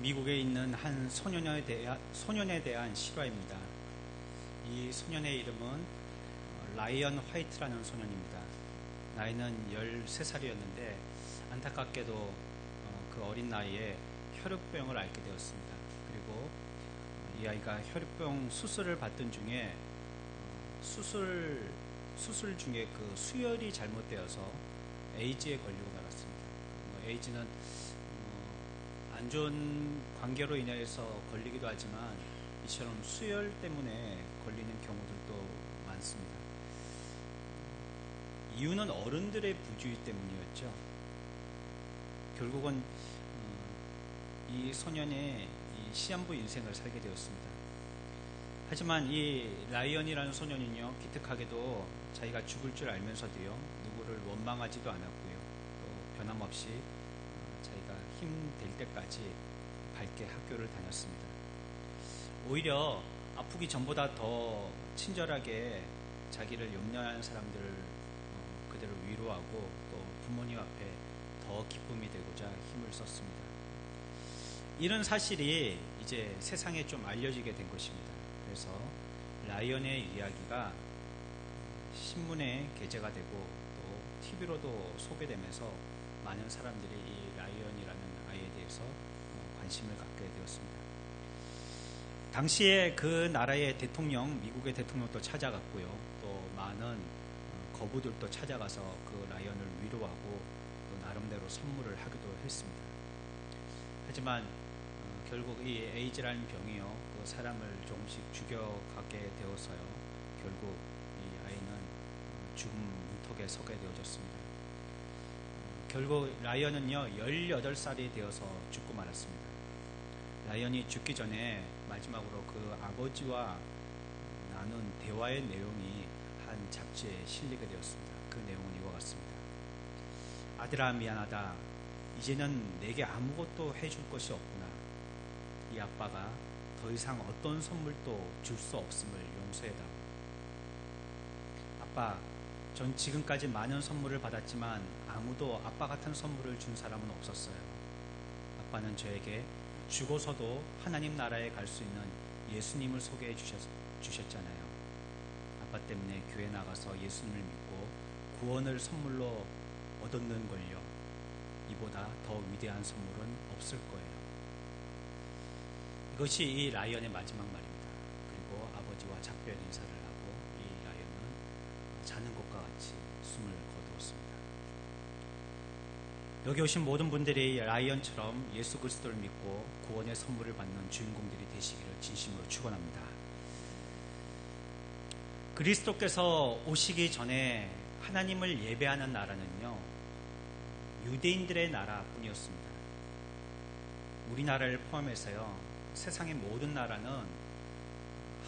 미국에 있는 한 소년에 대한 실화입니다. 이 소년의 이름은 라이언 화이트라는 소년입니다. 나이는 13살이었는데 안타깝게도 그 어린 나이에 혈육병을 앓게 되었습니다. 그리고 이 아이가 혈육병 수술을 받던 중에 수술 중에 그 수혈이 잘못되어서 에이즈에 걸리고 말았습니다. 에이즈는 안 좋은 관계로 인해서 걸리기도 하지만 이처럼 수혈 때문에 걸리는 경우들도 많습니다. 이유는 어른들의 부주의 때문이었죠. 결국은 이 소년의 이 시한부 인생을 살게 되었습니다. 하지만 이 라이언이라는 소년은요, 기특하게도 자기가 죽을 줄 알면서도요, 누구를 원망하지도 않았고요, 또 변함없이 자기가 힘될 때까지 밝게 학교를 다녔습니다. 오히려 아프기 전보다 더 친절하게 자기를 염려하는 사람들을 그대로 위로하고 또 부모님 앞에 더 기쁨이 되고자 힘을 썼습니다. 이런 사실이 이제 세상에 좀 알려지게 된 것입니다. 그래서 라이언의 이야기가 신문에 게재가 되고 또 TV로도 소개되면서 많은 사람들이 이 라이언이라는 아이에 대해서 관심을 갖게 되었습니다. 당시에 그 나라의 대통령, 미국의 대통령도 찾아갔고요. 또 많은 거부들도 찾아가서 그 라이언을 위로하고 또 나름대로 선물을 하기도 했습니다. 하지만 결국 이 에이즈라는 병이요, 그 사람을 조금씩 죽여가게 되어서요, 결국 이 아이는 죽음 문턱에 서게 되어졌습니다. 결국 라이언은요, 18살이 되어서 죽고 말았습니다. 라이언이 죽기 전에 마지막으로 그 아버지와 나눈 대화의 내용이 한 잡지에 실리게 되었습니다. 그 내용은 이와 같습니다. 아들아, 미안하다. 이제는 내게 아무것도 해줄 것이 없구나. 이 아빠가 더 이상 어떤 선물도 줄 수 없음을 용서해다오. 아빠, 전 지금까지 많은 선물을 받았지만 아무도 아빠 같은 선물을 준 사람은 없었어요. 아빠는 저에게 죽어서도 하나님 나라에 갈 수 있는 예수님을 소개해 주셨잖아요. 아빠 때문에 교회 나가서 예수님을 믿고 구원을 선물로 얻었는 걸요. 이보다 더 위대한 선물은 없을 거예요. 이것이 이 라이언의 마지막 말입니다. 그리고 아버지와 작별 인사를 하고 이 라이언은 자는 것과 같이 숨을 거두었습니다. 여기 오신 모든 분들이 라이언처럼 예수 그리스도를 믿고 구원의 선물을 받는 주인공들이 되시기를 진심으로 축원합니다. 그리스도께서 오시기 전에 하나님을 예배하는 나라는요, 유대인들의 나라뿐이었습니다. 우리나라를 포함해서요, 세상의 모든 나라는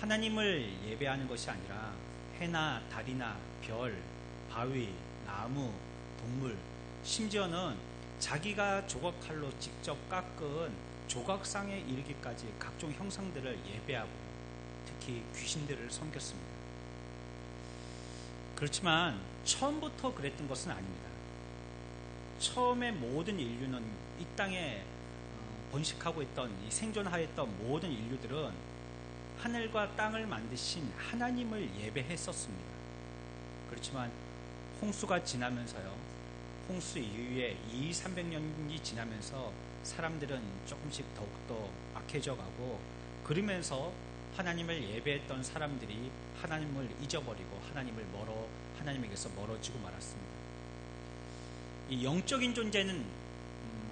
하나님을 예배하는 것이 아니라 해나 달이나 별, 바위, 나무, 동물, 심지어는 자기가 조각칼로 직접 깎은 조각상에 이르기까지 각종 형상들을 예배하고 특히 귀신들을 섬겼습니다. 그렇지만 처음부터 그랬던 것은 아닙니다. 처음에 모든 인류는 이 땅에 번식하고 있던, 이 생존하였던 모든 인류들은 하늘과 땅을 만드신 하나님을 예배했었습니다. 그렇지만 홍수가 지나면서요, 홍수 이후에 200~300년이 지나면서 사람들은 조금씩 더욱더 악해져 가고, 그러면서 하나님을 예배했던 사람들이 하나님을 잊어버리고 하나님에게서 멀어지고 말았습니다. 이 영적인 존재는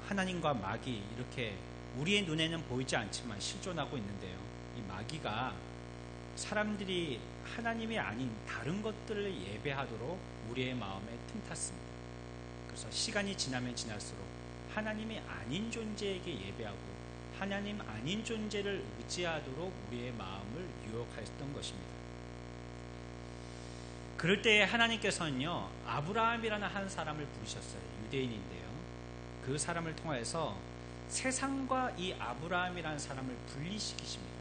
하나님과 마귀, 이렇게 우리의 눈에는 보이지 않지만 실존하고 있는데요, 이 마귀가 사람들이 하나님이 아닌 다른 것들을 예배하도록 우리의 마음에 틈탔습니다. 그래서 시간이 지나면 지날수록 하나님이 아닌 존재에게 예배하고 하나님 아닌 존재를 의지하도록 우리의 마음을 유혹하였던 것입니다. 그럴 때에 하나님께서는요, 아브라함이라는 한 사람을 부르셨어요. 유대인인데요, 그 사람을 통해서 세상과 이 아브라함이라는 사람을 분리시키십니다.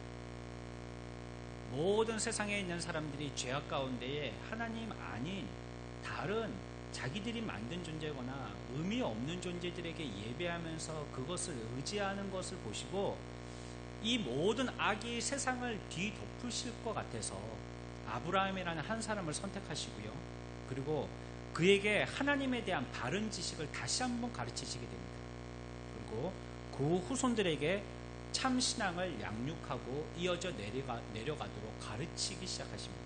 모든 세상에 있는 사람들이 죄악 가운데에 하나님 아닌 다른 자기들이 만든 존재거나 의미 없는 존재들에게 예배하면서 그것을 의지하는 것을 보시고 이 모든 악이 세상을 뒤덮으실 것 같아서 아브라함이라는 한 사람을 선택하시고요. 그리고 그에게 하나님에 대한 바른 지식을 다시 한번 가르치시게 됩니다. 그리고 그 후손들에게 참 신앙을 양육하고 이어져 내려가도록 가르치기 시작하십니다.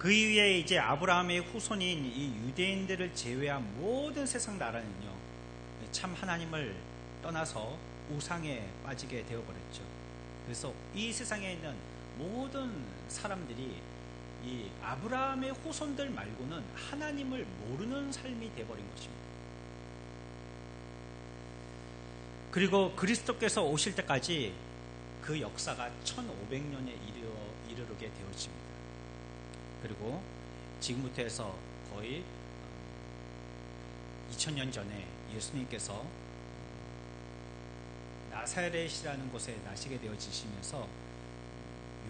그 이후에 이제 아브라함의 후손인 이 유대인들을 제외한 모든 세상 나라는요, 참 하나님을 떠나서 우상에 빠지게 되어버렸죠. 그래서 이 세상에 있는 모든 사람들이 이 아브라함의 후손들 말고는 하나님을 모르는 삶이 되어버린 것입니다. 그리고 그리스도께서 오실 때까지 그 역사가 1500년에 이르게 되어집니다. 그리고 지금부터 해서 거의 2000년 전에 예수님께서 나사렛이라는 곳에 나시게 되어지시면서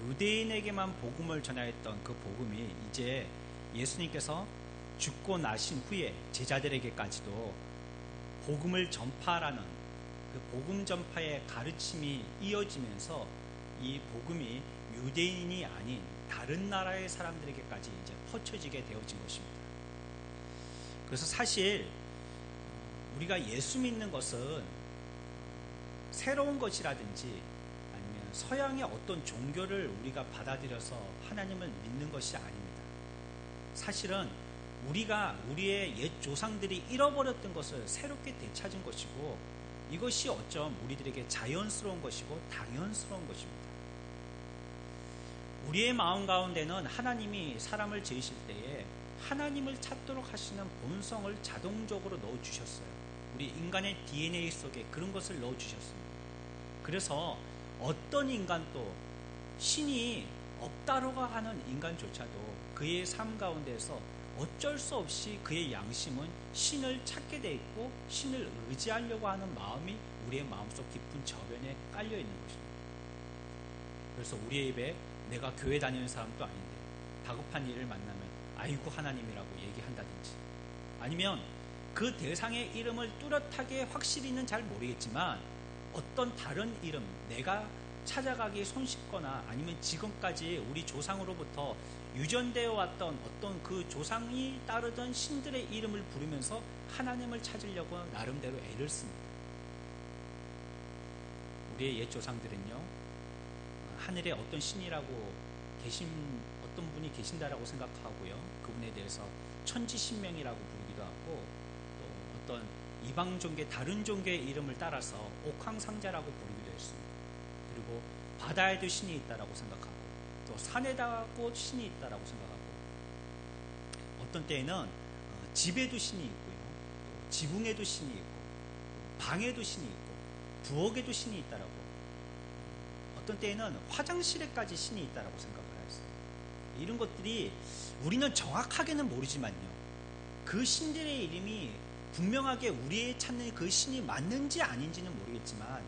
유대인에게만 복음을 전하였던 그 복음이 이제 예수님께서 죽고 나신 후에 제자들에게까지도 복음을 전파라는 그 복음 전파의 가르침이 이어지면서 이 복음이 유대인이 아닌 다른 나라의 사람들에게까지 이제 퍼쳐지게 되어진 것입니다. 그래서 사실 우리가 예수 믿는 것은 새로운 것이라든지 아니면 서양의 어떤 종교를 우리가 받아들여서 하나님을 믿는 것이 아닙니다. 사실은 우리가 우리의 옛 조상들이 잃어버렸던 것을 새롭게 되찾은 것이고 이것이 어쩜 우리들에게 자연스러운 것이고 당연스러운 것입니다. 우리의 마음 가운데는 하나님이 사람을 지으실 때에 하나님을 찾도록 하시는 본성을 자동적으로 넣어주셨어요. 우리 인간의 DNA 속에 그런 것을 넣어주셨습니다. 그래서 어떤 인간도 신이 없다라고 하는 인간조차도 그의 삶 가운데서 어쩔 수 없이 그의 양심은 신을 찾게 돼 있고 신을 의지하려고 하는 마음이 우리의 마음속 깊은 저변에 깔려 있는 것입니다. 그래서 우리의 입에 내가 교회 다니는 사람도 아닌데 다급한 일을 만나면 아이고 하나님이라고 얘기한다든지 아니면 그 대상의 이름을 뚜렷하게 확실히는 잘 모르겠지만 어떤 다른 이름 내가 찾아가기 손쉽거나 아니면 지금까지 우리 조상으로부터 유전되어 왔던 어떤 그 조상이 따르던 신들의 이름을 부르면서 하나님을 찾으려고 나름대로 애를 씁니다. 우리의 옛 조상들은요 하늘에 어떤 신이라고 어떤 분이 계신다라고 생각하고요 그분에 대해서 천지신명이라고 부르기도 하고 또 어떤 이방 종교 다른 종교의 이름을 따라서 옥황상자라고 부르기도 했습니다. 그리고 바다에도 신이 있다라고 생각하고 또 산에다고 신이 있다라고 생각하고 어떤 때에는 집에도 신이 있고요 또 지붕에도 신이 있고 방에도 신이 있고 부엌에도 신이 있다라고 어떤 때에는 화장실에까지 신이 있다라고 생각을 했어요. 이런 것들이 우리는 정확하게는 모르지만요 그 신들의 이름이 분명하게 우리의 찾는 그 신이 맞는지 아닌지는 모르겠지만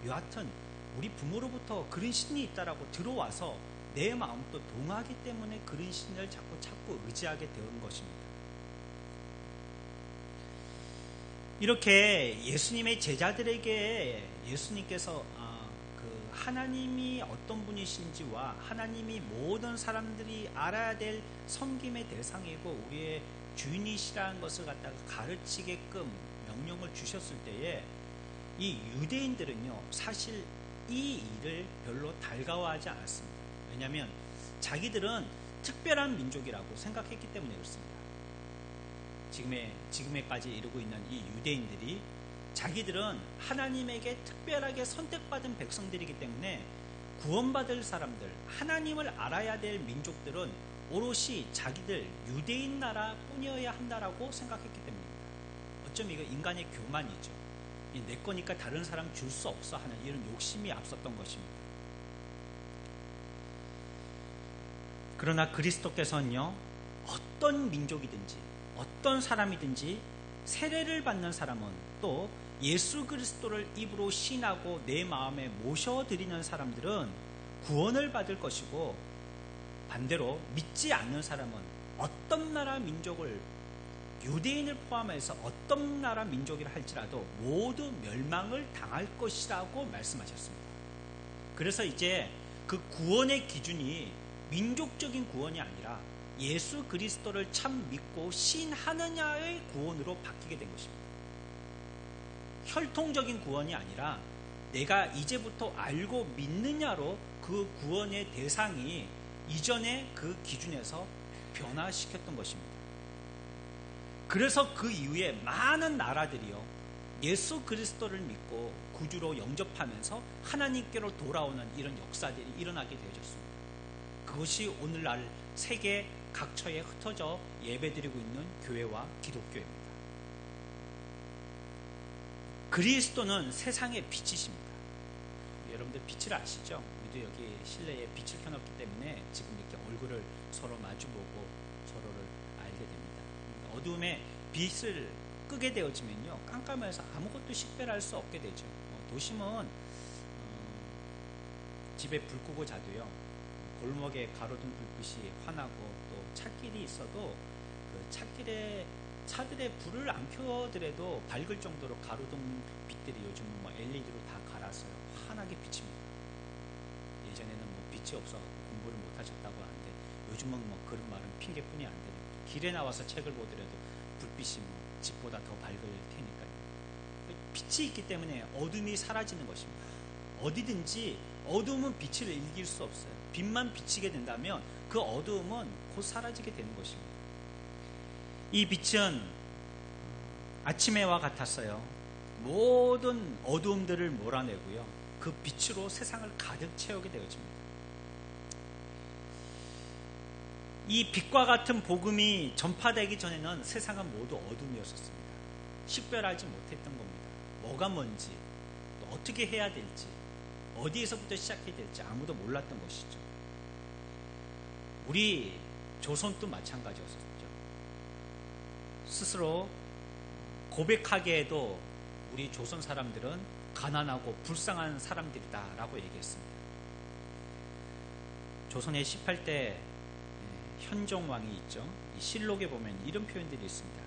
여하튼 우리 부모로부터 그런 신이 있다라고 들어와서 내 마음도 동하기 때문에 그런 신을 자꾸 찾고 의지하게 되는 것입니다. 이렇게 예수님의 제자들에게 예수님께서 그 하나님이 어떤 분이신지와 하나님이 모든 사람들이 알아야 될 섬김의 대상이고 우리의 주인이시라는 것을 갖다가 가르치게끔 명령을 주셨을 때에 이 유대인들은요 사실 이 일을 별로 달가워하지 않았습니다. 왜냐하면 자기들은 특별한 민족이라고 생각했기 때문에 그렇습니다. 지금에까지 이르고 있는 이 유대인들이 자기들은 하나님에게 특별하게 선택받은 백성들이기 때문에 구원받을 사람들, 하나님을 알아야 될 민족들은 오롯이 자기들 유대인 나라뿐이어야 한다라고 생각했기 때문입니다. 어쩜 이거 인간의 교만이죠. 내 거니까 다른 사람 줄 수 없어 하는 이런 욕심이 앞섰던 것입니다. 그러나 그리스도께서는요 어떤 민족이든지 어떤 사람이든지 세례를 받는 사람은 또 예수 그리스도를 입으로 신하고 내 마음에 모셔드리는 사람들은 구원을 받을 것이고 반대로 믿지 않는 사람은 어떤 나라 민족을, 유대인을 포함해서 어떤 나라 민족이라 할지라도 모두 멸망을 당할 것이라고 말씀하셨습니다. 그래서 이제 그 구원의 기준이 민족적인 구원이 아니라 예수 그리스도를 참 믿고 신하느냐의 구원으로 바뀌게 된 것입니다. 혈통적인 구원이 아니라 내가 이제부터 알고 믿느냐로 그 구원의 대상이 이전의 그 기준에서 변화시켰던 것입니다. 그래서 그 이후에 많은 나라들이요, 예수 그리스도를 믿고 구주로 영접하면서 하나님께로 돌아오는 이런 역사들이 일어나게 되어졌습니다. 그것이 오늘날 세계 각처에 흩어져 예배드리고 있는 교회와 기독교입니다. 그리스도는 세상의 빛이십니다. 여러분들 빛을 아시죠? 우리도 여기 실내에 빛을 켜놨기 때문에 지금 이렇게 얼굴을 서로 마주보고 서로를 알게 됩니다. 어두움에 빛을 끄게 되어지면요, 깜깜해서 아무것도 식별할 수 없게 되죠. 도심은 집에 불 끄고 자도요, 골목에 가로등 불빛이 환하고 또 찻길이 있어도 그 찻길에 차들의 불을 안 켜더라도 밝을 정도로 가로등 빛들이 요즘은 뭐 LED로 다 갈았어요. 환하게 비칩니다. 예전에는 뭐 빛이 없어서 공부를 못 하셨다고 하는데 요즘은 뭐 그런 말은 핑계뿐이 안 되는 거죠. 길에 나와서 책을 보더라도 불빛이 뭐 집보다 더 밝을 테니까요. 빛이 있기 때문에 어둠이 사라지는 것입니다. 어디든지 어둠은 빛을 이길 수 없어요. 빛만 비치게 된다면 그 어두움은 곧 사라지게 되는 것입니다. 이 빛은 아침 해와 같았어요. 모든 어두움들을 몰아내고요, 그 빛으로 세상을 가득 채우게 되어집니다. 이 빛과 같은 복음이 전파되기 전에는 세상은 모두 어둠이었습니다. 식별하지 못했던 겁니다. 뭐가 뭔지, 또 어떻게 해야 될지, 어디에서부터 시작해야 될지 아무도 몰랐던 것이죠. 우리 조선도 마찬가지였었죠. 스스로 고백하기에도 우리 조선 사람들은 가난하고 불쌍한 사람들이다 라고 얘기했습니다. 조선의 18대 현종왕이 있죠. 이 실록에 보면 이런 표현들이 있습니다.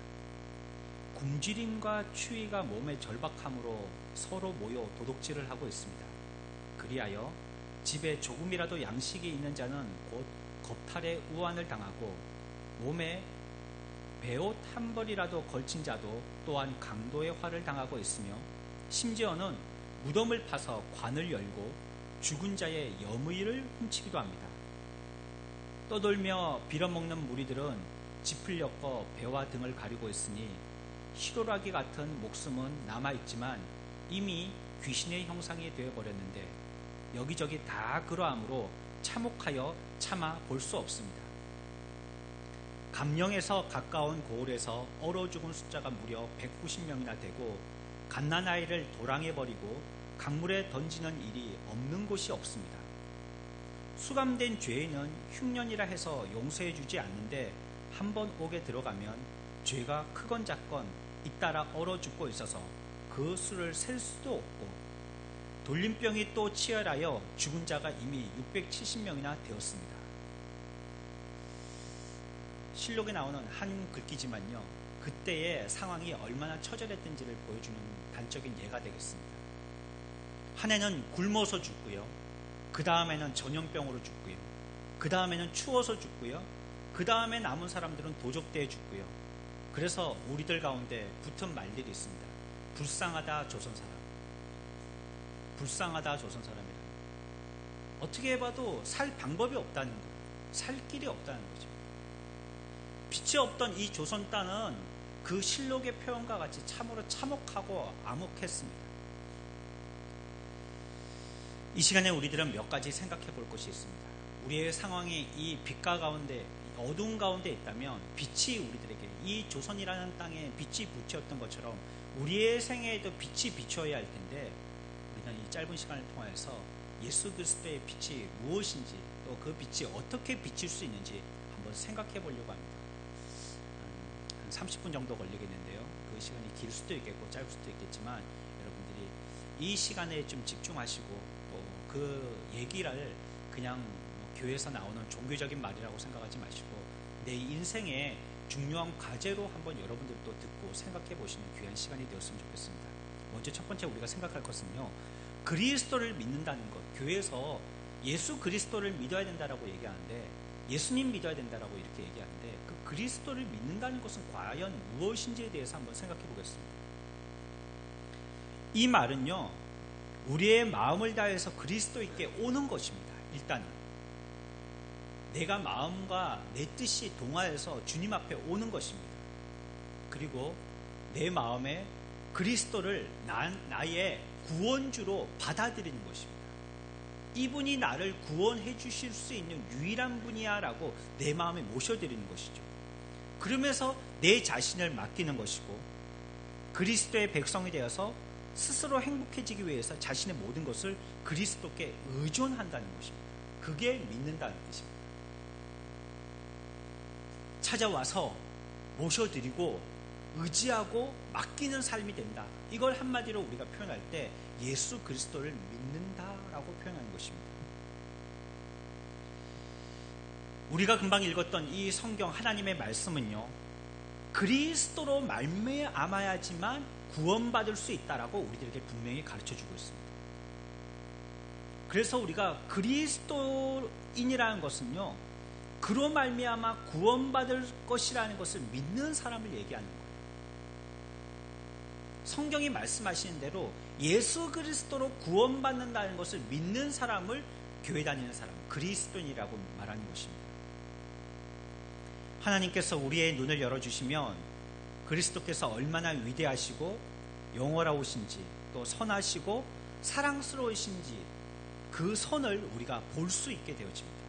굶주림과 추위가 몸에 절박함으로 서로 모여 도둑질을 하고 있습니다. 그리하여 집에 조금이라도 양식이 있는 자는 곧 겁탈의 우환을 당하고 몸에 베옷 한 벌이라도 걸친 자도 또한 강도의 화를 당하고 있으며 심지어는 무덤을 파서 관을 열고 죽은 자의 여무의를 훔치기도 합니다. 떠돌며 빌어먹는 무리들은 짚을 엮어 배와 등을 가리고 있으니 시로라기 같은 목숨은 남아있지만 이미 귀신의 형상이 되어버렸는데 여기저기 다 그러하므로 참혹하여 참아 볼 수 없습니다. 감령에서 가까운 고을에서 얼어 죽은 숫자가 무려 190명이나 되고 갓난아이를 도랑에 버리고 강물에 던지는 일이 없는 곳이 없습니다. 수감된 죄인은 흉년이라 해서 용서해 주지 않는데 한번 옥에 들어가면 죄가 크건 작건 잇따라 얼어 죽고 있어서 그 수를 셀 수도 없고 돌림병이 또 치열하여 죽은 자가 이미 670명이나 되었습니다. 실록에 나오는 한 글귀지만요, 그때의 상황이 얼마나 처절했던지를 보여주는 단적인 예가 되겠습니다. 한 해는 굶어서 죽고요, 그 다음에는 전염병으로 죽고요, 그 다음에는 추워서 죽고요, 그 다음에 남은 사람들은 도적대에 죽고요. 그래서 우리들 가운데 붙은 말들이 있습니다. 불쌍하다 조선사람, 불쌍하다 조선사람이라. 어떻게 해봐도 살 방법이 없다는 거예요. 살 길이 없다는 거죠. 빛이 없던 이 조선 땅은 그 실록의 표현과 같이 참으로 참혹하고 암흑했습니다. 이 시간에 우리들은 몇 가지 생각해 볼 것이 있습니다. 우리의 상황이 이 빛과 가운데, 어두운 가운데 있다면 빛이 우리들에게, 이 조선이라는 땅에 빛이 비추었던 것처럼 우리의 생애에도 빛이 비추어야 할 텐데, 우리는 이 짧은 시간을 통해서 예수 그리스도의 빛이 무엇인지, 또 그 빛이 어떻게 비칠 수 있는지 한번 생각해 보려고 합니다. 한 30분 정도 걸리겠는데요. 그 시간이 길 수도 있겠고 짧을 수도 있겠지만 여러분들이 이 시간에 좀 집중하시고 또 그 얘기를 그냥 교회에서 나오는 종교적인 말이라고 생각하지 마시고 내 인생의 중요한 과제로 한번 여러분들도 듣고 생각해 보시는 귀한 시간이 되었으면 좋겠습니다. 먼저 첫 번째 우리가 생각할 것은요, 그리스도를 믿는다는 것. 교회에서 예수 그리스도를 믿어야 된다라고 얘기하는데, 예수님 믿어야 된다라고 이렇게 얘기하는데, 그 그리스도를 믿는다는 것은 과연 무엇인지에 대해서 한번 생각해 보겠습니다. 이 말은요, 우리의 마음을 다해서 그리스도에게 오는 것입니다. 일단은 내가 마음과 내 뜻이 동하여서 주님 앞에 오는 것입니다. 그리고 내 마음에 그리스도를 나의 구원주로 받아들이는 것입니다. 이분이 나를 구원해 주실 수 있는 유일한 분이야 라고 내 마음에 모셔드리는 것이죠. 그러면서 내 자신을 맡기는 것이고, 그리스도의 백성이 되어서 스스로 행복해지기 위해서 자신의 모든 것을 그리스도께 의존한다는 것입니다. 그게 믿는다는 뜻입니다. 찾아와서 모셔드리고 의지하고 맡기는 삶이 된다. 이걸 한마디로 우리가 표현할 때 예수 그리스도를 믿는다라고 표현하는 것입니다. 우리가 금방 읽었던 이 성경 하나님의 말씀은요, 그리스도로 말미암아야지만 구원받을 수 있다라고 우리들에게 분명히 가르쳐주고 있습니다. 그래서 우리가 그리스도인이라는 것은요, 그로 말미암아 구원받을 것이라는 것을 믿는 사람을 얘기하는 거예요. 성경이 말씀하시는 대로 예수 그리스도로 구원받는다는 것을 믿는 사람을 교회 다니는 사람, 그리스도인이라고 말하는 것입니다. 하나님께서 우리의 눈을 열어주시면 그리스도께서 얼마나 위대하시고 영원하오신지, 또 선하시고 사랑스러우신지 그 선을 우리가 볼 수 있게 되어집니다.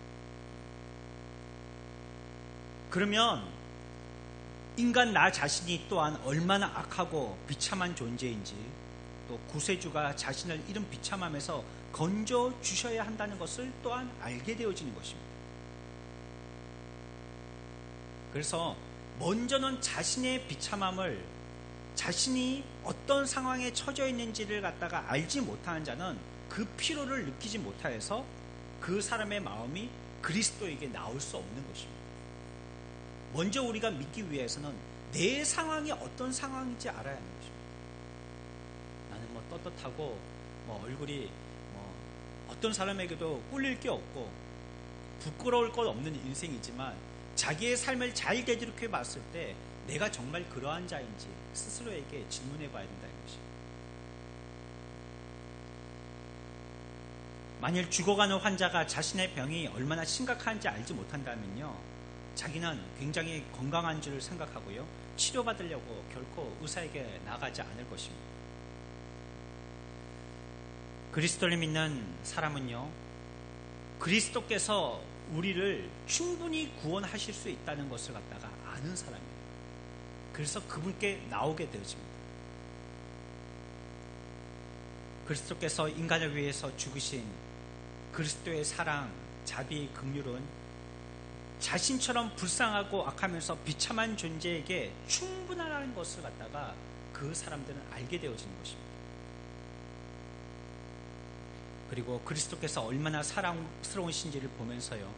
그러면 인간 나 자신이 또한 얼마나 악하고 비참한 존재인지, 또 구세주가 자신을 이런 비참함에서 건져 주셔야 한다는 것을 또한 알게 되어지는 것입니다. 그래서 먼저는 자신의 비참함을, 자신이 어떤 상황에 처져 있는지를 갖다가 알지 못하는 자는 그 피로를 느끼지 못하여서 그 사람의 마음이 그리스도에게 나올 수 없는 것입니다. 먼저 우리가 믿기 위해서는 내 상황이 어떤 상황인지 알아야 하는 것입니다. 나는 떳떳하고 얼굴이 어떤 사람에게도 꿀릴 게 없고 부끄러울 것 없는 인생이지만, 자기의 삶을 잘 되돌이켜 봤을 때 내가 정말 그러한 자인지 스스로에게 질문해 봐야 된다는 것입니다. 만일 죽어가는 환자가 자신의 병이 얼마나 심각한지 알지 못한다면요, 자기는 굉장히 건강한 줄 생각하고요, 치료받으려고 결코 의사에게 나가지 않을 것입니다. 그리스도를 믿는 사람은요, 그리스도께서 우리를 충분히 구원하실 수 있다는 것을 갖다가 아는 사람이에요. 그래서 그분께 나오게 되어집니다. 그리스도께서 인간을 위해서 죽으신 그리스도의 사랑, 자비, 긍휼은 자신처럼 불쌍하고 악하면서 비참한 존재에게 충분하다는 것을 갖다가 그 사람들은 알게 되어지는 것입니다. 그리고 그리스도께서 얼마나 사랑스러우신지를 보면서요,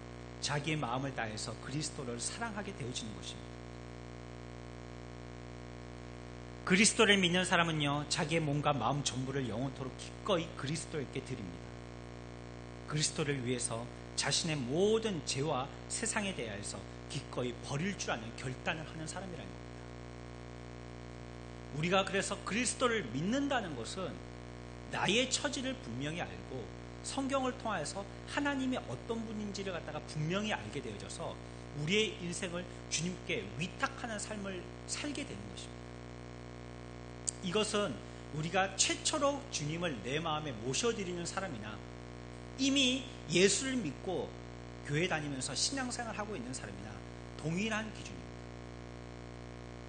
자기의 마음을 다해서 그리스도를 사랑하게 되어지는 것입니다. 그리스도를 믿는 사람은요, 자기의 몸과 마음 전부를 영원토록 기꺼이 그리스도에게 드립니다. 그리스도를 위해서 자신의 모든 죄와 세상에 대하여서 기꺼이 버릴 줄 아는 결단을 하는 사람이라는 겁니다. 우리가 그래서 그리스도를 믿는다는 것은 나의 처지를 분명히 알고 성경을 통해서 하나님이 어떤 분인지를 갖다가 분명히 알게 되어져서 우리의 인생을 주님께 위탁하는 삶을 살게 되는 것입니다. 이것은 우리가 최초로 주님을 내 마음에 모셔드리는 사람이나 이미 예수를 믿고 교회 다니면서 신앙생활을 하고 있는 사람이나 동일한 기준입니다.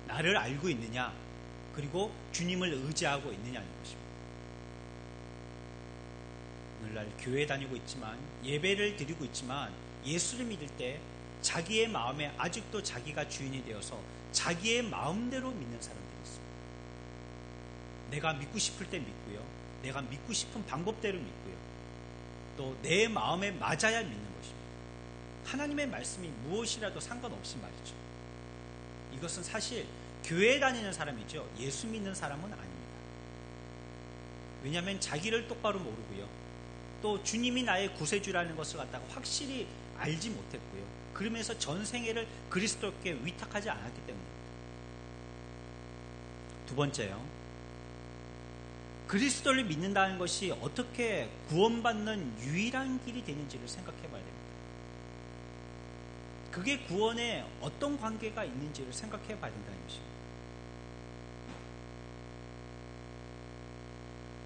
나를 알고 있느냐, 그리고 주님을 의지하고 있느냐는 것입니다. 오늘날 교회 다니고 있지만, 예배를 드리고 있지만, 예수를 믿을 때 자기의 마음에 아직도 자기가 주인이 되어서 자기의 마음대로 믿는 사람들이 있습니다. 내가 믿고 싶을 때 믿고요, 내가 믿고 싶은 방법대로 믿고요, 또 내 마음에 맞아야 믿는 것입니다. 하나님의 말씀이 무엇이라도 상관없이 말이죠. 이것은 사실 교회 다니는 사람이죠. 예수 믿는 사람은 아닙니다. 왜냐하면 자기를 똑바로 모르고요. 또 주님이 나의 구세주라는 것을 갖다가 확실히 알지 못했고요. 그러면서 전 생애를 그리스도께 위탁하지 않았기 때문입니다. 두 번째요. 그리스도를 믿는다는 것이 어떻게 구원받는 유일한 길이 되는지를 생각해 봐야 됩니다. 그게 구원에 어떤 관계가 있는지를 생각해 봐야 된다는 것입니다.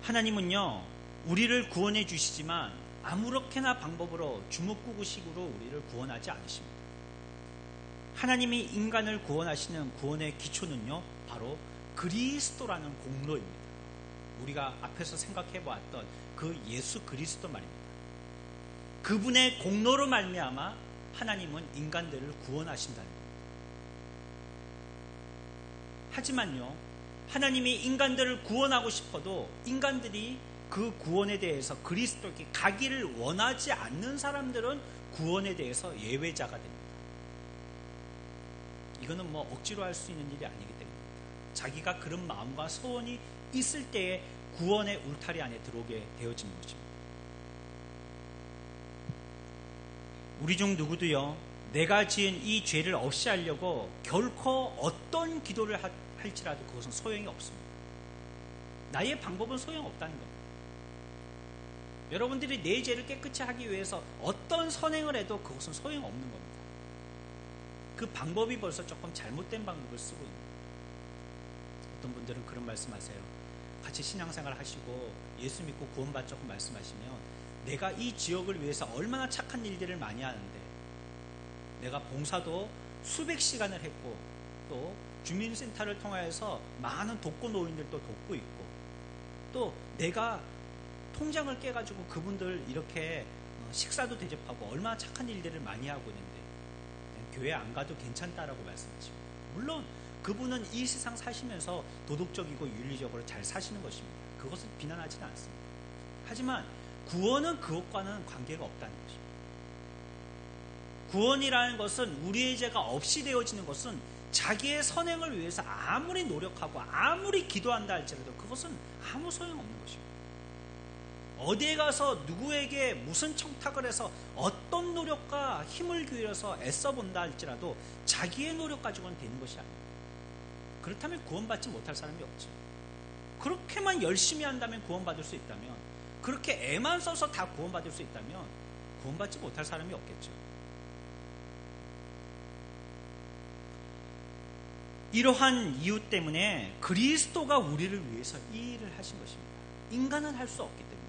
하나님은요, 우리를 구원해 주시지만 아무렇게나 방법으로 주먹구구식으로 우리를 구원하지 않으십니다. 하나님이 인간을 구원하시는 구원의 기초는요, 바로 그리스도라는 공로입니다. 우리가 앞에서 생각해 보았던 그 예수 그리스도 말입니다. 그분의 공로로 말미암아 하나님은 인간들을 구원하신다는 겁니다. 하지만요, 하나님이 인간들을 구원하고 싶어도 인간들이 그 구원에 대해서 그리스도께 가기를 원하지 않는 사람들은 구원에 대해서 예외자가 됩니다. 이거는 뭐 억지로 할 수 있는 일이 아니기 때문입니다. 자기가 그런 마음과 소원이 있을 때에 구원의 울타리 안에 들어오게 되어지는 것입니다. 우리 중 누구도요, 내가 지은 이 죄를 없이 하려고 결코 어떤 기도를 할지라도 그것은 소용이 없습니다. 나의 방법은 소용없다는 겁니다. 여러분들이 내 죄를 깨끗이 하기 위해서 어떤 선행을 해도 그것은 소용없는 겁니다. 그 방법이 벌써 조금 잘못된 방법을 쓰고 있는 겁니다. 어떤 분들은 그런 말씀하세요. 같이 신앙생활 하시고 예수 믿고 구원받자고 말씀하시면 내가 이 지역을 위해서 얼마나 착한 일들을 많이 하는데, 내가 봉사도 수백 시간을 했고 또 주민센터를 통해서 많은 독거노인들도 돕고 있고, 또 내가 통장을 깨가지고 그분들 이렇게 식사도 대접하고 얼마나 착한 일들을 많이 하고 있는데 교회 안 가도 괜찮다라고 말씀하십니다. 물론 그분은 이 세상 사시면서 도덕적이고 윤리적으로 잘 사시는 것입니다. 그것을 비난하지는 않습니다. 하지만 구원은 그것과는 관계가 없다는 것입니다. 구원이라는 것은 우리의 죄가 없이 되어지는 것은 자기의 선행을 위해서 아무리 노력하고 아무리 기도한다 할지라도 그것은 아무 소용없는 것입니다. 어디에 가서 누구에게 무슨 청탁을 해서 어떤 노력과 힘을 기울여서 애써본다 할지라도 자기의 노력 가지고는 되는 것이 아닙니다. 그렇다면 구원받지 못할 사람이 없죠. 그렇게만 열심히 한다면 구원받을 수 있다면, 그렇게 애만 써서 다 구원받을 수 있다면 구원받지 못할 사람이 없겠죠. 이러한 이유 때문에 그리스도가 우리를 위해서 이 일을 하신 것입니다. 인간은 할 수 없기 때문에.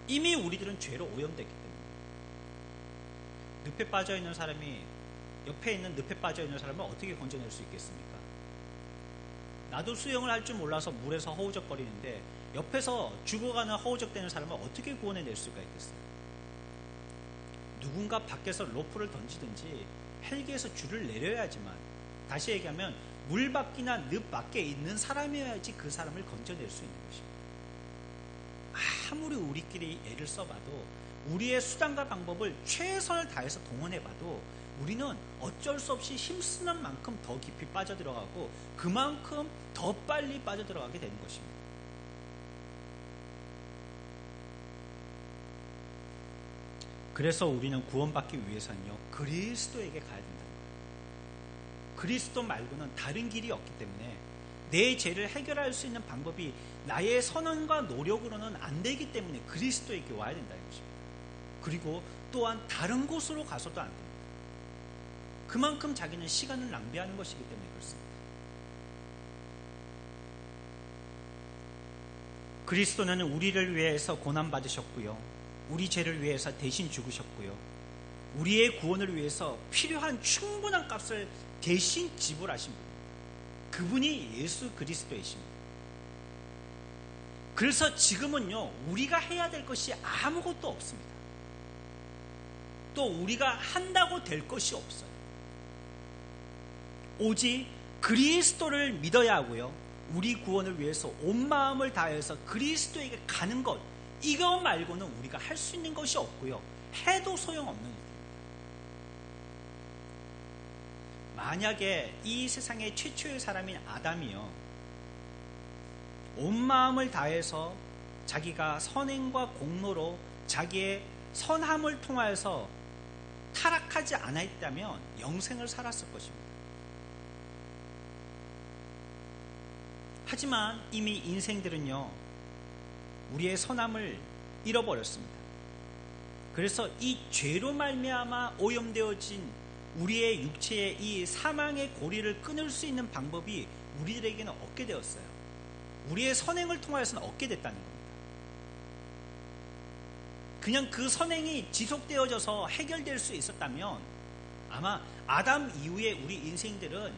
이미 우리들은 죄로 오염됐기 때문에. 늪에 빠져있는 사람이 옆에 있는 늪에 빠져있는 사람을 어떻게 건져낼 수 있겠습니까? 나도 수영을 할 줄 몰라서 물에서 허우적거리는데 옆에서 죽어가는 허우적대는 사람을 어떻게 구원해낼 수가 있겠어요? 누군가 밖에서 로프를 던지든지 헬기에서 줄을 내려야지만, 다시 얘기하면 물 밖이나 늪 밖에 있는 사람이어야지 그 사람을 건져낼 수 있는 것입니다. 아무리 우리끼리 애를 써봐도, 우리의 수단과 방법을 최선을 다해서 동원해봐도 우리는 어쩔 수 없이 힘쓰는 만큼 더 깊이 빠져들어가고 그만큼 더 빨리 빠져들어가게 되는 것입니다. 그래서 우리는 구원받기 위해서는요, 그리스도에게 가야 된다는 거예요. 그리스도 말고는 다른 길이 없기 때문에 내 죄를 해결할 수 있는 방법이 나의 선언과 노력으로는 안 되기 때문에 그리스도에게 와야 된다는 것입니다. 그리고 또한 다른 곳으로 가서도 안 됩니다. 그만큼 자기는 시간을 낭비하는 것이기 때문에 그렇습니다. 그리스도는 우리를 위해서 고난받으셨고요, 우리 죄를 위해서 대신 죽으셨고요, 우리의 구원을 위해서 필요한 충분한 값을 대신 지불하신 분입니다. 그분이 예수 그리스도이십니다. 그래서 지금은요, 우리가 해야 될 것이 아무것도 없습니다. 또 우리가 한다고 될 것이 없어요. 오직 그리스도를 믿어야 하고요, 우리 구원을 위해서 온 마음을 다해서 그리스도에게 가는 것, 이거 말고는 우리가 할 수 있는 것이 없고요, 해도 소용없는 일입니다. 만약에 이 세상의 최초의 사람인 아담이요, 온 마음을 다해서 자기가 선행과 공로로 자기의 선함을 통하여서 타락하지 않았다면 영생을 살았을 것입니다. 하지만 이미 인생들은요, 우리의 선함을 잃어버렸습니다. 그래서 이 죄로 말미암아 오염되어진 우리의 육체의 이 사망의 고리를 끊을 수 있는 방법이 우리들에게는 없게 되었어요. 우리의 선행을 통하여서는 얻게 됐다는 겁니다. 그냥 그 선행이 지속되어져서 해결될 수 있었다면 아마 아담 이후에 우리 인생들은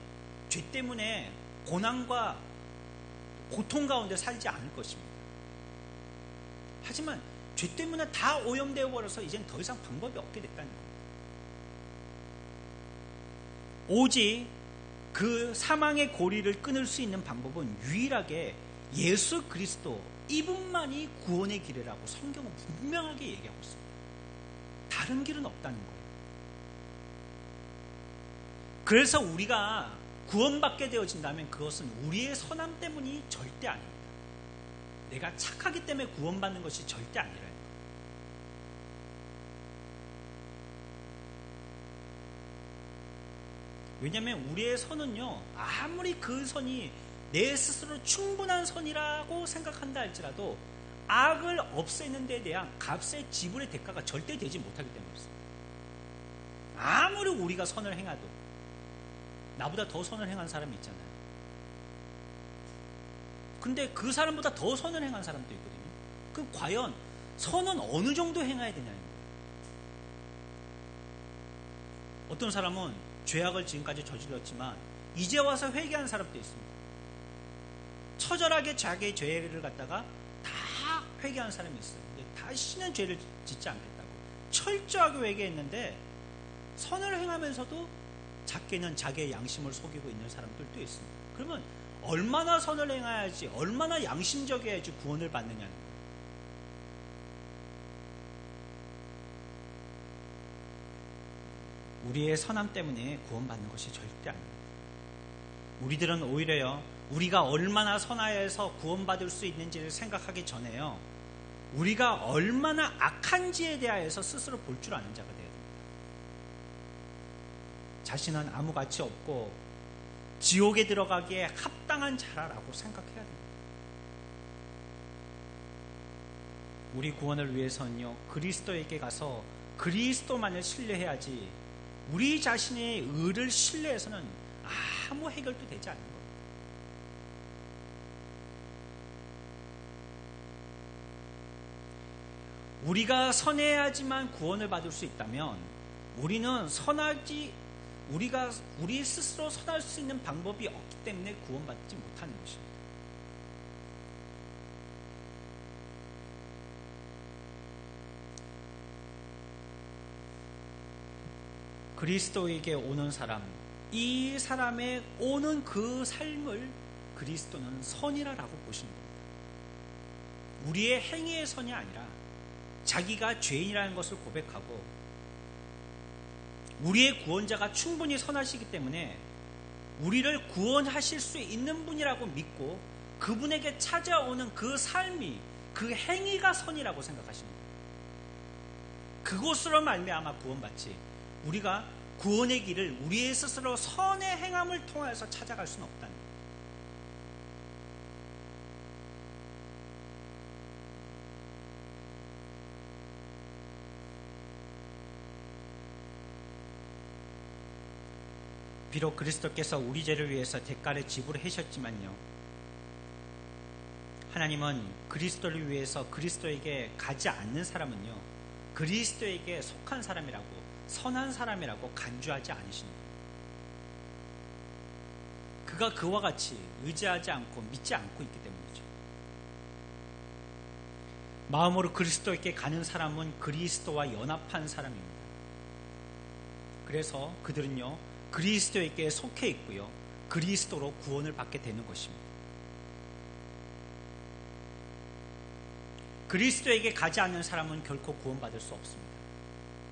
죄 때문에 고난과 고통 가운데 살지 않을 것입니다. 하지만 죄 때문에 다 오염되어 버려서 이젠 더 이상 방법이 없게 됐다는 겁니다. 오직 그 사망의 고리를 끊을 수 있는 방법은 유일하게 예수 그리스도, 이분만이 구원의 길이라고 성경은 분명하게 얘기하고 있습니다. 다른 길은 없다는 거예요. 그래서 우리가 구원받게 되어진다면 그것은 우리의 선함 때문이 절대 아닙니다. 내가 착하기 때문에 구원받는 것이 절대 아니라는 거예요. 왜냐하면 우리의 선은요, 아무리 그 선이 내 스스로 충분한 선이라고 생각한다 할지라도 악을 없애는 데 대한 값의 지불의 대가가 절대 되지 못하기 때문이었습니다. 아무리 우리가 선을 행해도 나보다 더 선을 행한 사람이 있잖아요. 근데 그 사람보다 더 선을 행한 사람도 있거든요. 그럼 과연 선은 어느 정도 행해야 되냐는 거예요. 어떤 사람은 죄악을 지금까지 저질렀지만 이제 와서 회개한 사람도 있습니다. 처절하게 자기의 죄를 갖다가 다 회개한 사람이 있어요. 근데 다시는 죄를 짓지 않겠다고 철저하게 회개했는데 선을 행하면서도 작게는 자기의 양심을 속이고 있는 사람들도 있습니다. 그러면 얼마나 선을 행해야지, 얼마나 양심적이어야지 구원을 받느냐는 거예요. 우리의 선함 때문에 구원받는 것이 절대 아닙니다. 우리들은 오히려요, 우리가 얼마나 선하여서 구원받을 수 있는지를 생각하기 전에요, 우리가 얼마나 악한지에 대하여서 스스로 볼 줄 아는 자가 되어야 됩니다. 자신은 아무 가치 없고 지옥에 들어가기에 합당한 자라라고 생각해야 됩니다. 우리 구원을 위해서는요, 그리스도에게 가서 그리스도만을 신뢰해야지 우리 자신의 의를 신뢰해서는 아무 해결도 되지 않는 겁니다. 우리가 선해야지만 구원을 받을 수 있다면 우리는 우리 스스로 선할 수 있는 방법이 없기 때문에 구원받지 못하는 것입니다. 그리스도에게 오는 사람, 이 사람의 오는 그 삶을 그리스도는 선이라고 보시는 겁니다. 우리의 행위의 선이 아니라 자기가 죄인이라는 것을 고백하고 우리의 구원자가 충분히 선하시기 때문에 우리를 구원하실 수 있는 분이라고 믿고 그분에게 찾아오는 그 삶이, 그 행위가 선이라고 생각하십니다. 그곳으로 말미암아 구원받지, 우리가 구원의 길을 우리의 스스로 선의 행함을 통해서 찾아갈 수는 없다는 거예요. 비록 그리스도께서 우리 죄를 위해서 대가를 지불하셨지만요, 하나님은 그리스도를 위해서 그리스도에게 가지 않는 사람은요, 그리스도에게 속한 사람이라고, 선한 사람이라고 간주하지 않으십니다. 그가 그와 같이 의지하지 않고 믿지 않고 있기 때문이죠. 마음으로 그리스도에게 가는 사람은 그리스도와 연합한 사람입니다. 그래서 그들은요, 그리스도에게 속해 있고요, 그리스도로 구원을 받게 되는 것입니다. 그리스도에게 가지 않는 사람은 결코 구원받을 수 없습니다.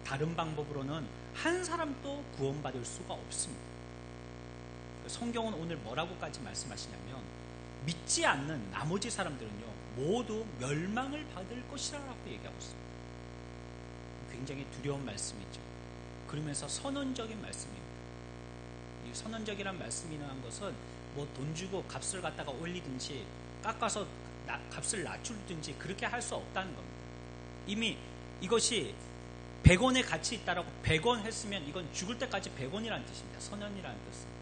다른 방법으로는 한 사람도 구원받을 수가 없습니다. 성경은 오늘 뭐라고까지 말씀하시냐면 믿지 않는 나머지 사람들은요 모두 멸망을 받을 것이라고 얘기하고 있습니다. 굉장히 두려운 말씀이죠. 그러면서 선언적인 말씀입니다. 이 선언적이란 말씀이라는 것은 뭐 돈 주고 값을 갖다가 올리든지 깎아서 값을 낮추든지 그렇게 할 수 없다는 겁니다. 이미 이것이 100원의 가치 있다라고 100원 했으면 이건 죽을 때까지 100원이라는 뜻입니다. 선언이라는 뜻은.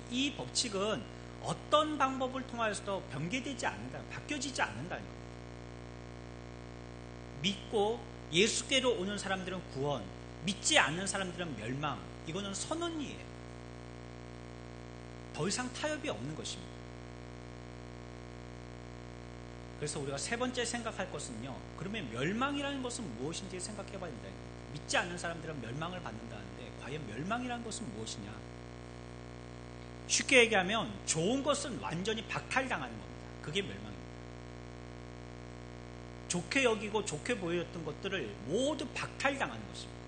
이 법칙은 어떤 방법을 통하여서도 변개되지 않는다, 바뀌어지지 않는다는 겁니다. 믿고 예수께로 오는 사람들은 구원, 믿지 않는 사람들은 멸망. 이거는 선언이에요. 더 이상 타협이 없는 것입니다. 그래서 우리가 세 번째 생각할 것은요, 그러면 멸망이라는 것은 무엇인지 생각해 봐야 된다. 믿지 않는 사람들은 멸망을 받는다는데 과연 멸망이라는 것은 무엇이냐? 쉽게 얘기하면 좋은 것은 완전히 박탈당하는 겁니다. 그게 멸망입니다. 좋게 여기고 좋게 보였던 것들을 모두 박탈당하는 것입니다.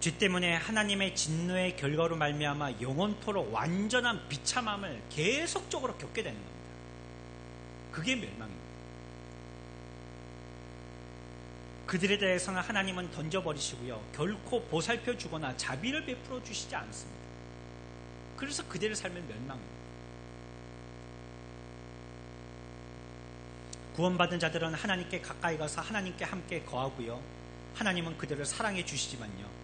죄 때문에 하나님의 진노의 결과로 말미암아 영원토록 완전한 비참함을 계속적으로 겪게 되는 겁니다. 그게 멸망입니다. 그들에 대해서는 하나님은 던져버리시고요, 결코 보살펴 주거나 자비를 베풀어 주시지 않습니다. 그래서 그들의 삶은 멸망입니다. 구원받은 자들은 하나님께 가까이 가서 하나님께 함께 거하고요, 하나님은 그들을 사랑해 주시지만요,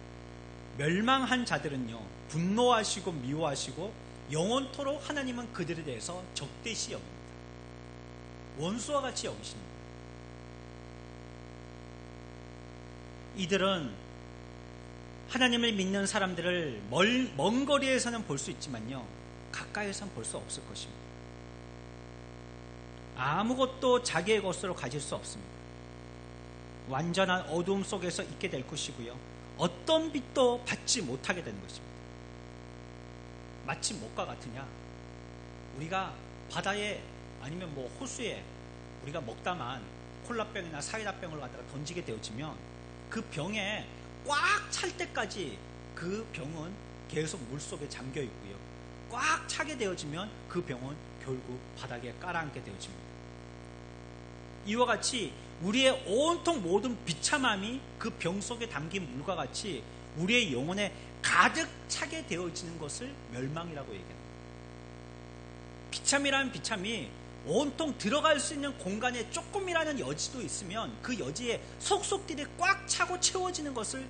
멸망한 자들은요 분노하시고 미워하시고 영원토록 하나님은 그들에 대해서 적대시 여깁니다. 원수와 같이 여기십니다. 이들은 하나님을 믿는 사람들을 먼 거리에서는 볼 수 있지만요 가까이에서는 볼 수 없을 것입니다. 아무것도 자기의 것으로 가질 수 없습니다. 완전한 어두움 속에서 있게 될 것이고요, 어떤 빛도 받지 못하게 되는 것입니다. 마치 뭐가 같으냐? 우리가 바다에 아니면 뭐 호수에 우리가 먹다만 콜라병이나 사이다병을 갖다가 던지게 되어지면 그 병에 꽉 찰 때까지 그 병은 계속 물속에 잠겨 있고요, 꽉 차게 되어지면 그 병은 결국 바닥에 깔아앉게 되어집니다. 이와 같이 우리의 온통 모든 비참함이 그 병 속에 담긴 물과 같이 우리의 영혼에 가득 차게 되어지는 것을 멸망이라고 얘기합니다. 비참이라는 비참이 온통 들어갈 수 있는 공간에 조금이라는 여지도 있으면 그 여지에 속속들이 꽉 차고 채워지는 것을,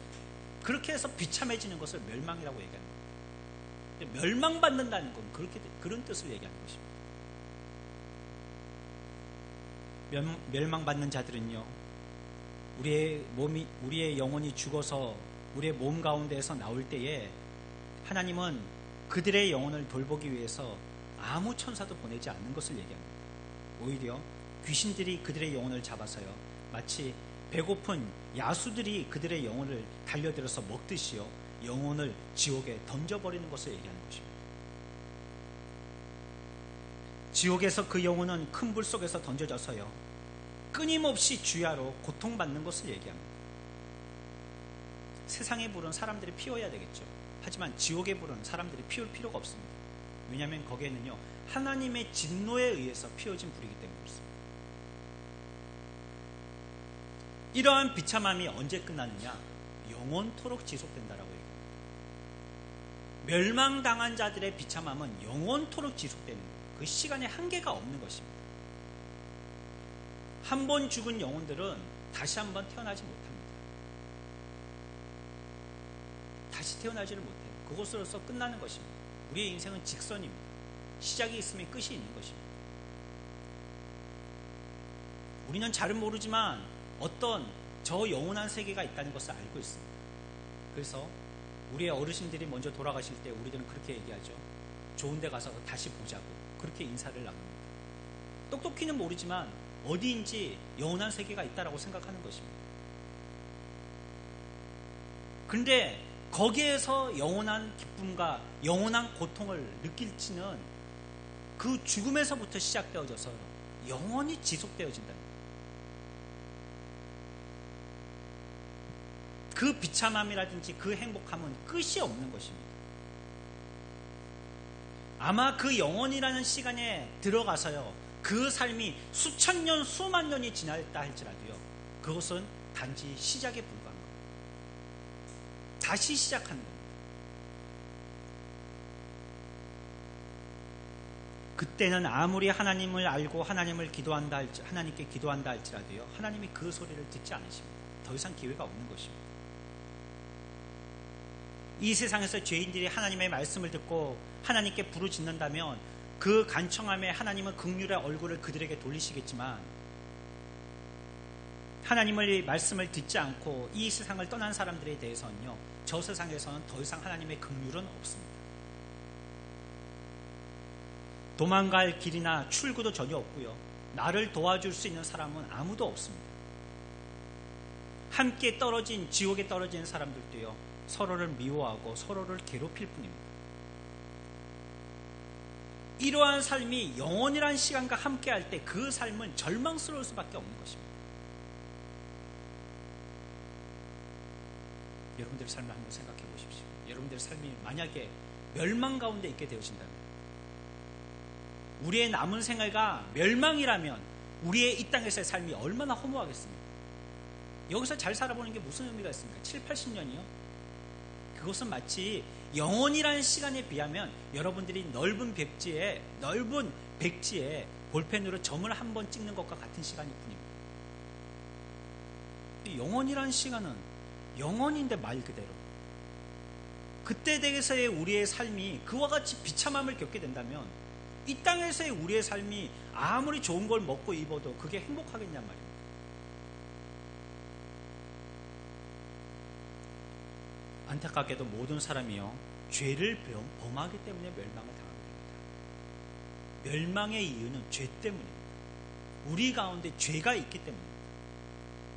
그렇게 해서 비참해지는 것을 멸망이라고 얘기합니다. 멸망받는다는 건 그런 뜻을 얘기하는 것입니다. 멸망받는 자들은요, 우리의 영혼이 죽어서 우리의 몸 가운데에서 나올 때에 하나님은 그들의 영혼을 돌보기 위해서 아무 천사도 보내지 않는 것을 얘기합니다. 오히려 귀신들이 그들의 영혼을 잡아서요, 마치 배고픈 야수들이 그들의 영혼을 달려들어서 먹듯이요, 영혼을 지옥에 던져버리는 것을 얘기하는 것입니다. 지옥에서 그 영혼은 큰 불 속에서 던져져서요, 끊임없이 주야로 고통받는 것을 얘기합니다. 세상의 불은 사람들이 피워야 되겠죠. 하지만 지옥의 불은 사람들이 피울 필요가 없습니다. 왜냐하면 거기에는요 하나님의 진노에 의해서 피워진 불이기 때문에 그렇습니다. 이러한 비참함이 언제 끝나느냐? 영원토록 지속된다라고 얘기합니다. 멸망당한 자들의 비참함은 영원토록 지속되는 거예요. 그 시간에 한계가 없는 것입니다. 한 번 죽은 영혼들은 다시 한번 태어나지 못합니다. 다시 태어나지를 못해요. 그것으로서 끝나는 것입니다. 우리의 인생은 직선입니다. 시작이 있으면 끝이 있는 것입니다. 우리는 잘은 모르지만 어떤 저 영원한 세계가 있다는 것을 알고 있습니다. 그래서 우리의 어르신들이 먼저 돌아가실 때 우리들은 그렇게 얘기하죠. 좋은 데 가서 다시 보자고, 그렇게 인사를 나눕니다. 똑똑히는 모르지만 어디인지 영원한 세계가 있다라고 생각하는 것입니다. 그런데 거기에서 영원한 기쁨과 영원한 고통을 느낄지는 그 죽음에서부터 시작되어져서 영원히 지속되어진다. 그 비참함이라든지 그 행복함은 끝이 없는 것입니다. 아마 그 영원이라는 시간에 들어가서요, 그 삶이 수천 년, 수만 년이 지났다 할지라도요, 그것은 단지 시작에 불과한 겁니다. 다시 시작하는 겁니다. 그때는 아무리 하나님을 알고 하나님께 기도한다 할지라도요, 하나님이 그 소리를 듣지 않으십니다. 더 이상 기회가 없는 것입니다. 이 세상에서 죄인들이 하나님의 말씀을 듣고 하나님께 부르짖는다면 그 간청함에 하나님은 긍휼의 얼굴을 그들에게 돌리시겠지만, 하나님의 말씀을 듣지 않고 이 세상을 떠난 사람들에 대해서는요, 저 세상에서는 더 이상 하나님의 긍휼은 없습니다. 도망갈 길이나 출구도 전혀 없고요, 나를 도와줄 수 있는 사람은 아무도 없습니다. 함께 떨어진, 지옥에 떨어진 사람들도요, 서로를 미워하고 서로를 괴롭힐 뿐입니다. 이러한 삶이 영원이란 시간과 함께 할 때 그 삶은 절망스러울 수밖에 없는 것입니다. 여러분들의 삶을 한번 생각해 보십시오. 여러분들의 삶이 만약에 멸망 가운데 있게 되어진다면, 우리의 남은 생애가 멸망이라면 우리의 이 땅에서의 삶이 얼마나 허무하겠습니까? 여기서 잘 살아보는 게 무슨 의미가 있습니까? 7, 80년이요? 그것은 마치 영원이라는 시간에 비하면 여러분들이 넓은 백지에 볼펜으로 점을 한 번 찍는 것과 같은 시간일 뿐입니다. 영원이라는 시간은 영원인데 말 그대로 그때 대해서의 우리의 삶이 그와 같이 비참함을 겪게 된다면 이 땅에서의 우리의 삶이 아무리 좋은 걸 먹고 입어도 그게 행복하겠냔 말입니다. 안타깝게도 모든 사람이요, 죄를 범하기 때문에 멸망을 당하게 됩니다. 멸망의 이유는 죄 때문입니다. 우리 가운데 죄가 있기 때문입니다.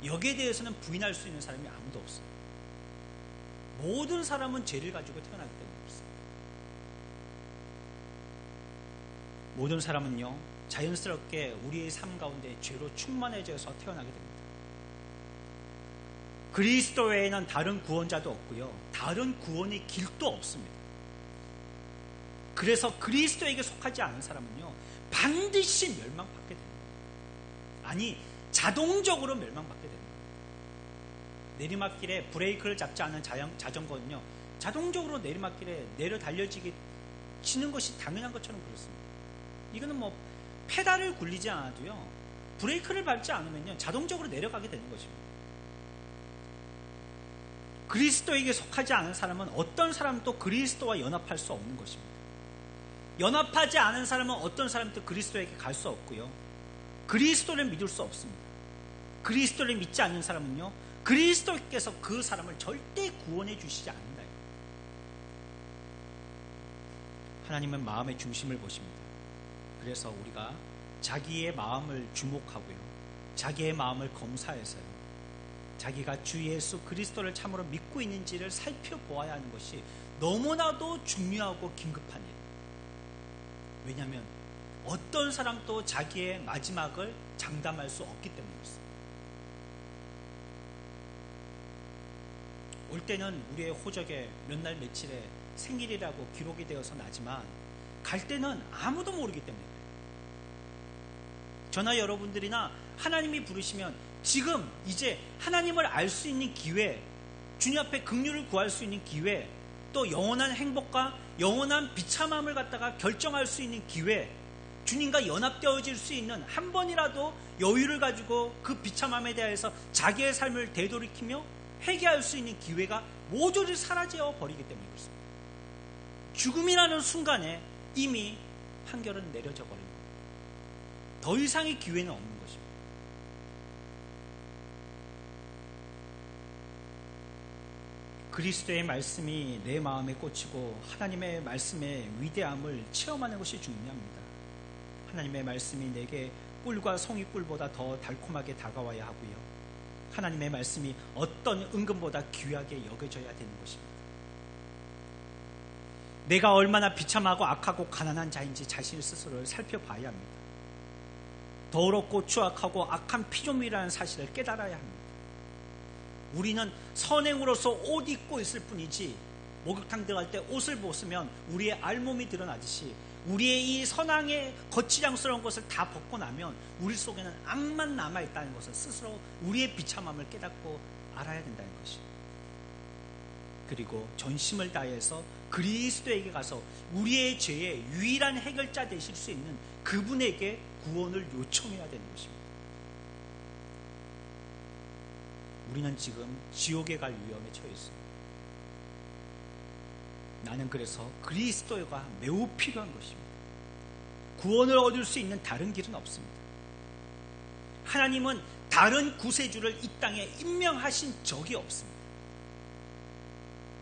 여기에 대해서는 부인할 수 있는 사람이 아무도 없어요. 모든 사람은 죄를 가지고 태어나기 때문에 그렇습니다. 모든 사람은요, 자연스럽게 우리의 삶 가운데 죄로 충만해져서 태어나게 됩니다. 그리스도 외에는 다른 구원자도 없고요, 다른 구원의 길도 없습니다. 그래서 그리스도에게 속하지 않은 사람은요, 반드시 멸망받게 됩니다. 아니, 자동적으로 멸망받게 됩니다. 내리막길에 브레이크를 잡지 않은 자전거는요, 자동적으로 내리막길에 내려 달려지게 치는 것이 당연한 것처럼 그렇습니다. 이거는 뭐 페달을 굴리지 않아도요, 브레이크를 밟지 않으면요, 자동적으로 내려가게 되는 것입니다. 그리스도에게 속하지 않은 사람은 어떤 사람도 그리스도와 연합할 수 없는 것입니다. 연합하지 않은 사람은 어떤 사람도 그리스도에게 갈 수 없고요, 그리스도를 믿을 수 없습니다. 그리스도를 믿지 않는 사람은요, 그리스도께서 그 사람을 절대 구원해 주시지 않는다. 하나님은 마음의 중심을 보십니다. 그래서 우리가 자기의 마음을 주목하고요, 자기의 마음을 검사해서요, 자기가 주 예수 그리스도를 참으로 믿고 있는지를 살펴보아야 하는 것이 너무나도 중요하고 긴급한 일입니다. 왜냐하면 어떤 사람도 자기의 마지막을 장담할 수 없기 때문에 그렇습니다. 올 때는 우리의 호적에 몇 날 며칠에 생일이라고 기록이 되어서 나지만 갈 때는 아무도 모르기 때문에 그래요. 저나 여러분들이나 하나님이 부르시면 지금 이제 하나님을 알 수 있는 기회, 주님 앞에 긍휼을 구할 수 있는 기회, 또 영원한 행복과 영원한 비참함을 갖다가 결정할 수 있는 기회, 주님과 연합되어질 수 있는 한 번이라도 여유를 가지고 그 비참함에 대해서 자기의 삶을 되돌이키며 회개할 수 있는 기회가 모조리 사라져 버리기 때문에 그렇습니다. 죽음이라는 순간에 이미 판결은 내려져 버린 겁니다. 더 이상의 기회는 없는 것입니다. 그리스도의 말씀이 내 마음에 꽂히고 하나님의 말씀의 위대함을 체험하는 것이 중요합니다. 하나님의 말씀이 내게 꿀과 송이꿀보다 더 달콤하게 다가와야 하고요, 하나님의 말씀이 어떤 은금보다 귀하게 여겨져야 되는 것입니다. 내가 얼마나 비참하고 악하고 가난한 자인지 자신 스스로를 살펴봐야 합니다. 더럽고 추악하고 악한 피조물이라는 사실을 깨달아야 합니다. 우리는 선행으로서 옷 입고 있을 뿐이지, 목욕탕 들어갈 때 옷을 벗으면 우리의 알몸이 드러나듯이 우리의 이 선악의 거칠장스러운 것을 다 벗고 나면 우리 속에는 악만 남아있다는 것을 스스로 우리의 비참함을 깨닫고 알아야 된다는 것이에요. 그리고 전심을 다해서 그리스도에게 가서 우리의 죄의 유일한 해결자 되실 수 있는 그분에게 구원을 요청해야 되는 것입니다. 우리는 지금 지옥에 갈 위험에 처해 있습니다. 나는 그래서 그리스도가 매우 필요한 것입니다. 구원을 얻을 수 있는 다른 길은 없습니다. 하나님은 다른 구세주를 이 땅에 임명하신 적이 없습니다.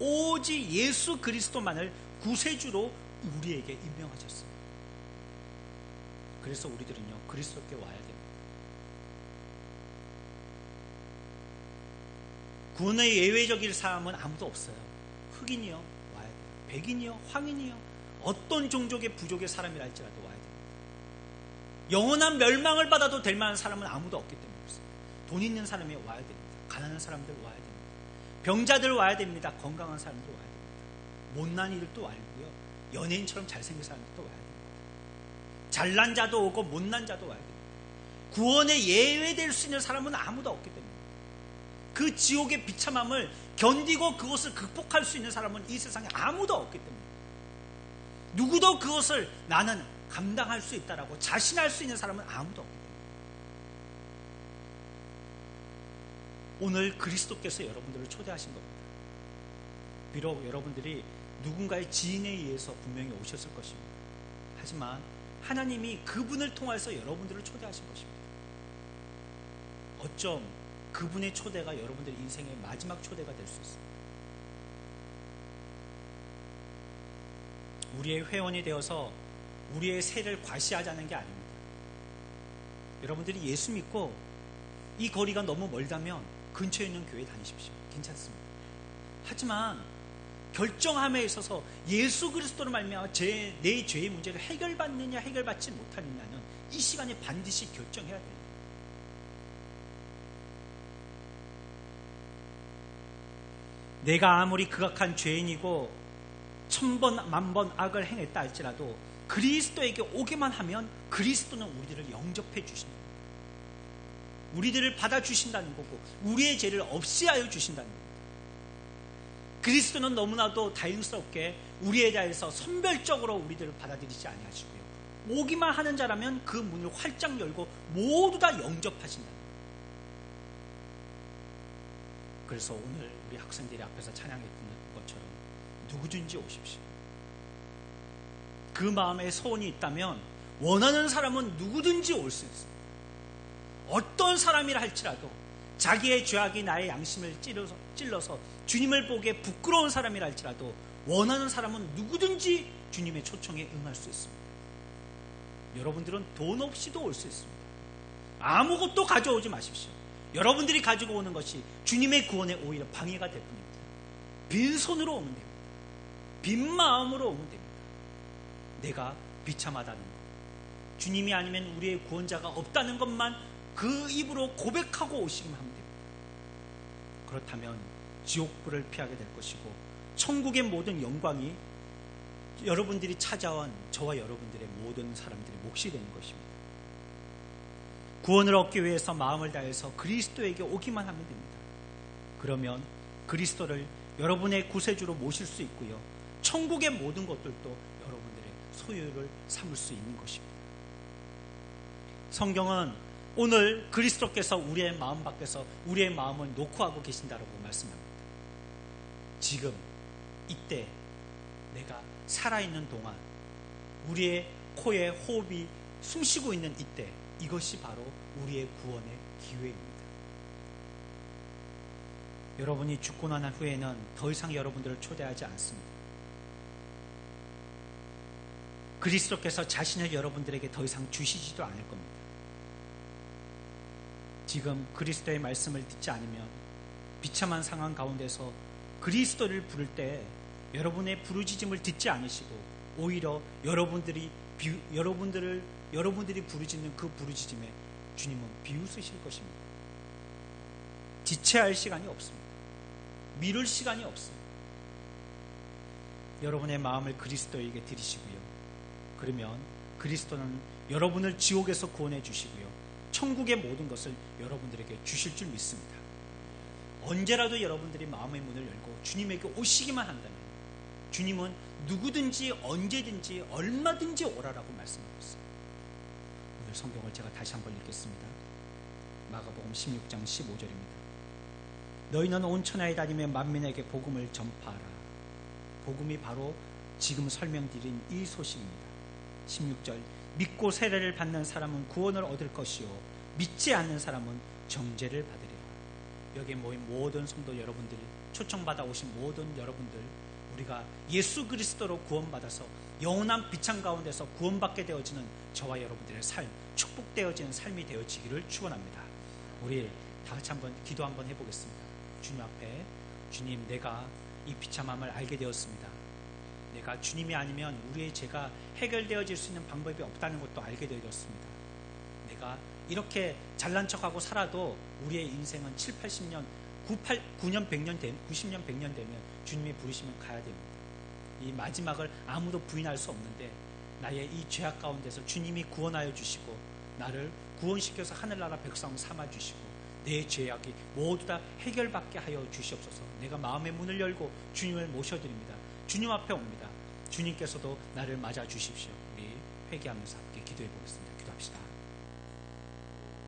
오직 예수 그리스도만을 구세주로 우리에게 임명하셨습니다. 그래서 우리들은요, 그리스도께 와야 됩니다. 구원의 예외적인 사람은 아무도 없어요. 흑인이요 와야 돼요. 백인이요, 황인이요, 어떤 종족의 부족의 사람이라 할지라도 와야 됩니다. 영원한 멸망을 받아도 될 만한 사람은 아무도 없기 때문에 그렇습니다. 돈 있는 사람이 와야 됩니다. 가난한 사람들 와야 됩니다. 병자들 와야 됩니다. 건강한 사람들 와야 됩니다. 못난 이들도 와고요, 연예인처럼 잘생긴 사람들도 와야 됩니다. 잘난 자도 오고 못난 자도 와야 됩니다. 구원에 예외될 수 있는 사람은 아무도 없기 때문에 그 지옥의 비참함을 견디고 그것을 극복할 수 있는 사람은 이 세상에 아무도 없기 때문에 누구도 그것을 나는 감당할 수 있다라고 자신할 수 있는 사람은 아무도 없기 때문에 오늘 그리스도께서 여러분들을 초대하신 겁니다. 비록 여러분들이 누군가의 지인에 의해서 분명히 오셨을 것입니다. 하지만 하나님이 그분을 통해서 여러분들을 초대하신 것입니다. 어쩜 그분의 초대가 여러분들의 인생의 마지막 초대가 될 수 있습니다. 우리의 회원이 되어서 우리의 세를 과시하자는 게 아닙니다. 여러분들이 예수 믿고 이 거리가 너무 멀다면 근처에 있는 교회 다니십시오. 괜찮습니다. 하지만 결정함에 있어서 예수 그리스도로 말미암아 내 죄의 문제를 해결받느냐 해결받지 못하느냐는 이 시간에 반드시 결정해야 됩니다. 내가 아무리 극악한 죄인이고 1000번 만번 악을 행했다 할지라도 그리스도에게 오게만 하면 그리스도는 우리들을 영접해 주신다. 우리들을 받아주신다는 거고 우리의 죄를 없이하여 주신다는 겁니다. 그리스도는 너무나도 다행스럽게 우리에 대해서 선별적으로 우리들을 받아들이지 아니하시고요, 오기만 하는 자라면 그 문을 활짝 열고 모두 다 영접하신다. 그래서 오늘 우리 학생들이 앞에서 찬양했던 것처럼 누구든지 오십시오. 그 마음에 소원이 있다면 원하는 사람은 누구든지 올 수 있습니다. 어떤 사람이라 할지라도 자기의 죄악이 나의 양심을 찔러서 주님을 보기에 부끄러운 사람이라 할지라도 원하는 사람은 누구든지 주님의 초청에 응할 수 있습니다. 여러분들은 돈 없이도 올 수 있습니다. 아무것도 가져오지 마십시오. 여러분들이 가지고 오는 것이 주님의 구원에 오히려 방해가 될 뿐입니다. 빈손으로 오면 됩니다. 빈 마음으로 오면 됩니다. 내가 비참하다는 것, 주님이 아니면 우리의 구원자가 없다는 것만 그 입으로 고백하고 오시기만 하면 됩니다. 그렇다면 지옥불을 피하게 될 것이고 천국의 모든 영광이 여러분들이 찾아온 저와 여러분들의 모든 사람들의 몫이 되는 것입니다. 구원을 얻기 위해서 마음을 다해서 그리스도에게 오기만 하면 됩니다. 그러면 그리스도를 여러분의 구세주로 모실 수 있고요, 천국의 모든 것들도 여러분들의 소유를 삼을 수 있는 것입니다. 성경은 오늘 그리스도께서 우리의 마음 밖에서 우리의 마음을 놓고 하고 계신다고 말씀합니다. 지금 이때 내가 살아있는 동안 우리의 코에 호흡이 숨쉬고 있는 이때, 이것이 바로 우리의 구원의 기회입니다. 여러분이 죽고 난 후에는 더 이상 여러분들을 초대하지 않습니다. 그리스도께서 자신을 여러분들에게 더 이상 주시지도 않을 겁니다. 지금 그리스도의 말씀을 듣지 않으면 비참한 상황 가운데서 그리스도를 부를 때 여러분의 부르짖음을 듣지 않으시고 오히려 여러분들이 부르짖는 그 부르짖음에 주님은 비웃으실 것입니다. 지체할 시간이 없습니다. 미룰 시간이 없어요. 여러분의 마음을 그리스도에게 드리시고요. 그러면 그리스도는 여러분을 지옥에서 구원해 주시고요. 천국의 모든 것을 여러분들에게 주실 줄 믿습니다. 언제라도 여러분들이 마음의 문을 열고 주님에게 오시기만 한다면 주님은 누구든지 언제든지 얼마든지 오라라고 말씀하고 있어요. 오늘 성경을 제가 다시 한번 읽겠습니다. 마가복음 16장 15절입니다. 너희는 온 천하에 다니며 만민에게 복음을 전파하라. 복음이 바로 지금 설명드린 이 소식입니다. 16절 믿고 세례를 받는 사람은 구원을 얻을 것이요 믿지 않는 사람은 정죄를 받으리라. 여기에 모인 모든 성도 여러분들, 초청받아 오신 모든 여러분들, 우리가 예수 그리스도로 구원받아서 영원한 비창 가운데서 구원받게 되어지는 저와 여러분들의 삶, 축복되어지는 삶이 되어지기를 축원합니다. 우리 다 같이 한번 기도 한번 해보겠습니다. 주님 앞에, 주님, 내가 이 비참함을 알게 되었습니다. 내가 주님이 아니면 우리의 죄가 해결되어질 수 있는 방법이 없다는 것도 알게 되었습니다. 내가 이렇게 잘난 척하고 살아도 우리의 인생은 7, 80년, 9년, 100년, 90년, 100년 되면 주님이 부르시면 가야 됩니다. 이 마지막을 아무도 부인할 수 없는데 나의 이 죄악 가운데서 주님이 구원하여 주시고 나를 구원시켜서 하늘나라 백성 삼아주시고 내 죄악이 모두 다 해결받게 하여 주시옵소서. 내가 마음의 문을 열고 주님을 모셔드립니다. 주님 앞에 옵니다. 주님께서도 나를 맞아주십시오. 우리 회개하면서 함께 기도해 보겠습니다. 기도합시다.